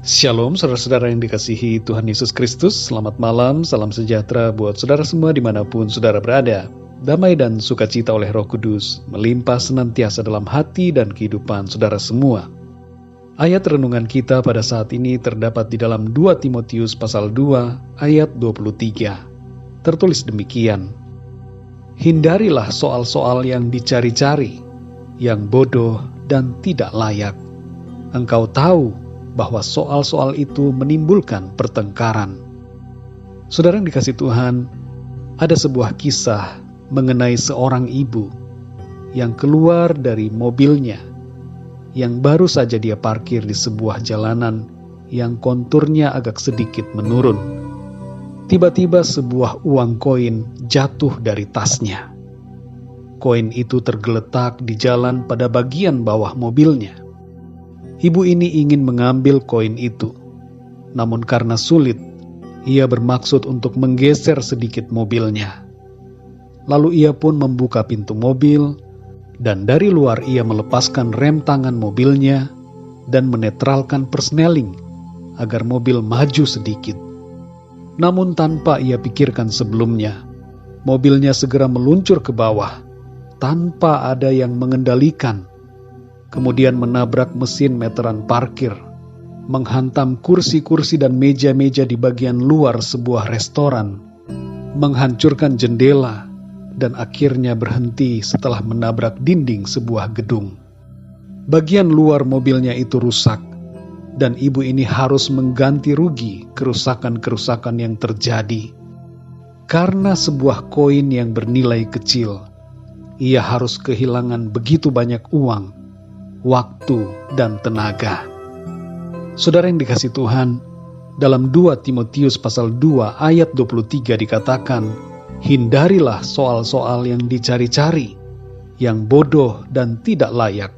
Shalom saudara-saudara yang dikasihi Tuhan Yesus Kristus. Selamat malam, salam sejahtera buat saudara semua dimanapun saudara berada. Damai dan sukacita oleh Roh Kudus melimpah senantiasa dalam hati dan kehidupan saudara semua. Ayat renungan kita pada saat ini terdapat di dalam 2 Timotius pasal 2 ayat 23. Tertulis demikian: Hindarilah soal-soal yang dicari-cari, yang bodoh dan tidak layak. Engkau tahu bahwa soal-soal itu menimbulkan pertengkaran. Saudara yang dikasih Tuhan, ada sebuah kisah mengenai seorang ibu yang keluar dari mobilnya yang baru saja dia parkir di sebuah jalanan yang konturnya agak sedikit menurun. Tiba-tiba sebuah uang koin jatuh dari tasnya. Koin itu tergeletak di jalan pada bagian bawah mobilnya. Ibu ini ingin mengambil koin itu, namun karena sulit, ia bermaksud untuk menggeser sedikit mobilnya. Lalu ia pun membuka pintu mobil, dan dari luar ia melepaskan rem tangan mobilnya dan menetralkan persneling agar mobil maju sedikit. Namun tanpa ia pikirkan sebelumnya, mobilnya segera meluncur ke bawah tanpa ada yang mengendalikan. Kemudian menabrak mesin meteran parkir, menghantam kursi-kursi dan meja-meja di bagian luar sebuah restoran, menghancurkan jendela, dan akhirnya berhenti setelah menabrak dinding sebuah gedung. Bagian luar mobilnya itu rusak, dan ibu ini harus mengganti rugi kerusakan-kerusakan yang terjadi. Karena sebuah koin yang bernilai kecil, ia harus kehilangan begitu banyak uang, waktu, dan tenaga. Saudara yang dikasih Tuhan, dalam 2 Timotius pasal 2 ayat 23 dikatakan, hindarilah soal-soal yang dicari-cari, yang bodoh dan tidak layak.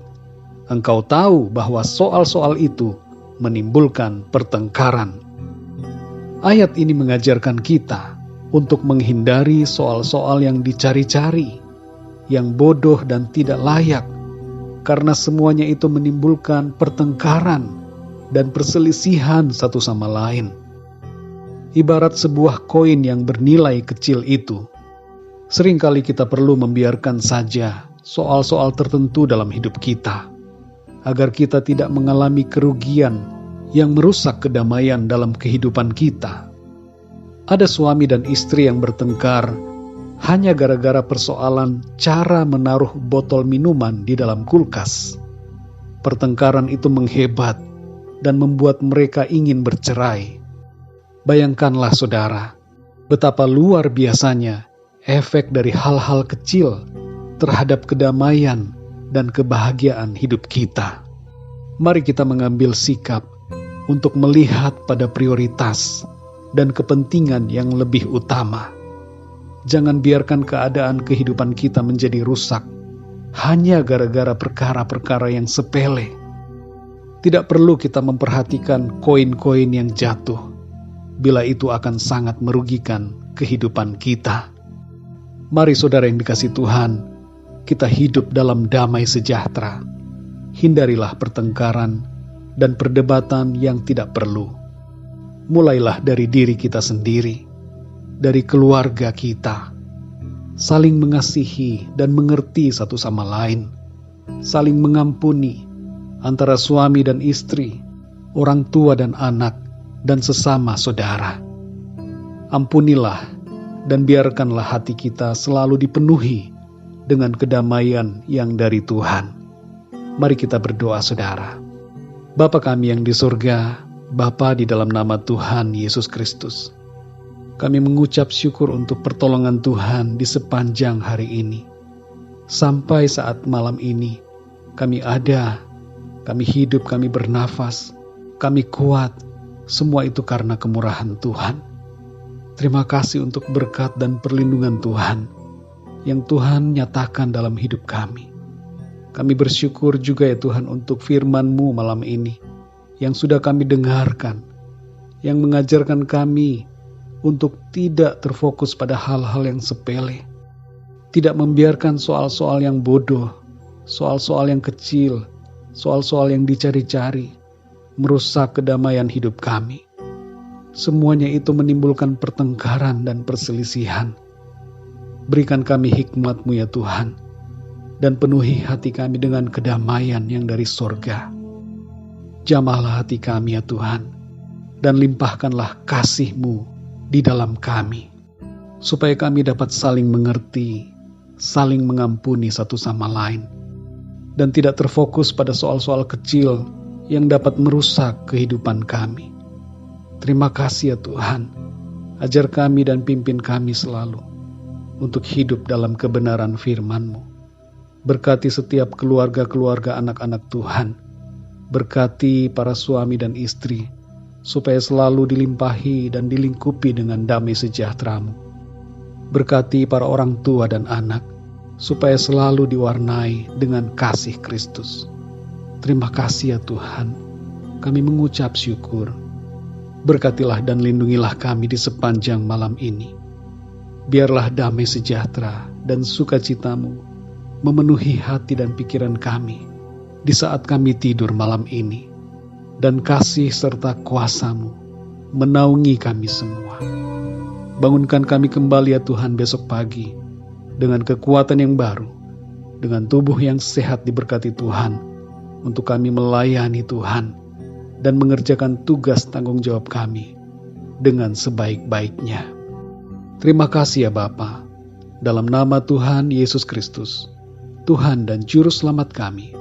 Engkau tahu bahwa soal-soal itu menimbulkan pertengkaran. Ayat ini mengajarkan kita untuk menghindari soal-soal yang dicari-cari, yang bodoh dan tidak layak, karena semuanya itu menimbulkan pertengkaran dan perselisihan satu sama lain. Ibarat sebuah koin yang bernilai kecil itu, seringkali kita perlu membiarkan saja soal-soal tertentu dalam hidup kita, agar kita tidak mengalami kerugian yang merusak kedamaian dalam kehidupan kita. Ada suami dan istri yang bertengkar hanya gara-gara persoalan cara menaruh botol minuman di dalam kulkas. Pertengkaran itu menghebat dan membuat mereka ingin bercerai. Bayangkanlah saudara, betapa luar biasanya efek dari hal-hal kecil terhadap kedamaian dan kebahagiaan hidup kita. Mari kita mengambil sikap untuk melihat pada prioritas dan kepentingan yang lebih utama. Jangan biarkan keadaan kehidupan kita menjadi rusak hanya gara-gara perkara-perkara yang sepele. Tidak perlu kita memperhatikan koin-koin yang jatuh, bila itu akan sangat merugikan kehidupan kita. Mari saudara yang dikasih Tuhan, kita hidup dalam damai sejahtera. Hindarilah pertengkaran dan perdebatan yang tidak perlu. Mulailah dari diri kita sendiri, dari keluarga kita, saling mengasihi dan mengerti satu sama lain, saling mengampuni antara suami dan istri, orang tua dan anak, dan sesama saudara. Ampunilah dan biarkanlah hati kita selalu dipenuhi dengan kedamaian yang dari Tuhan. Mari kita berdoa saudara. Bapa kami yang di surga, Bapa di dalam nama Tuhan Yesus Kristus, kami mengucap syukur untuk pertolongan Tuhan di sepanjang hari ini. Sampai saat malam ini, kami ada, kami hidup, kami bernafas, kami kuat. Semua itu karena kemurahan Tuhan. Terima kasih untuk berkat dan perlindungan Tuhan yang Tuhan nyatakan dalam hidup kami. Kami bersyukur juga ya Tuhan untuk firman-Mu malam ini yang sudah kami dengarkan, yang mengajarkan kami untuk tidak terfokus pada hal-hal yang sepele, tidak membiarkan soal-soal yang bodoh, soal-soal yang kecil, soal-soal yang dicari-cari, merusak kedamaian hidup kami. Semuanya itu menimbulkan pertengkaran dan perselisihan. Berikan kami hikmat-Mu ya Tuhan, dan penuhi hati kami dengan kedamaian yang dari sorga. Jamahlah hati kami ya Tuhan, dan limpahkanlah kasih-Mu di dalam kami, supaya kami dapat saling mengerti, saling mengampuni satu sama lain, dan tidak terfokus pada soal-soal kecil yang dapat merusak kehidupan kami. Terima kasih ya Tuhan, ajar kami dan pimpin kami selalu untuk hidup dalam kebenaran firman-Mu. Berkati setiap keluarga-keluarga anak-anak Tuhan, berkati para suami dan istri, supaya selalu dilimpahi dan dilingkupi dengan damai sejahtera-Mu. Berkati para orang tua dan anak, supaya selalu diwarnai dengan kasih Kristus. Terima kasih ya Tuhan, kami mengucap syukur. Berkatilah dan lindungilah kami di sepanjang malam ini. Biarlah damai sejahtera dan sukacita-Mu memenuhi hati dan pikiran kami di saat kami tidur malam ini. Dan kasih serta kuasa-Mu menaungi kami semua. Bangunkan kami kembali ya Tuhan besok pagi dengan kekuatan yang baru, dengan tubuh yang sehat diberkati Tuhan, untuk kami melayani Tuhan dan mengerjakan tugas tanggung jawab kami dengan sebaik-baiknya. Terima kasih ya Bapa, dalam nama Tuhan Yesus Kristus, Tuhan dan Juru Selamat kami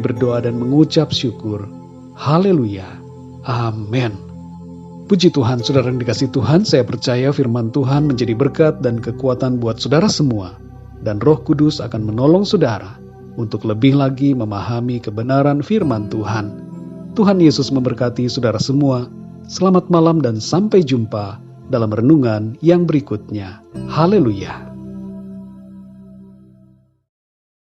berdoa dan mengucap syukur. Haleluya. Amin. Puji Tuhan, saudara yang dikasihi Tuhan, saya percaya firman Tuhan menjadi berkat dan kekuatan buat saudara semua, dan Roh Kudus akan menolong saudara untuk lebih lagi memahami kebenaran firman Tuhan. Tuhan Yesus memberkati saudara semua. Selamat malam dan sampai jumpa dalam renungan yang berikutnya. Haleluya.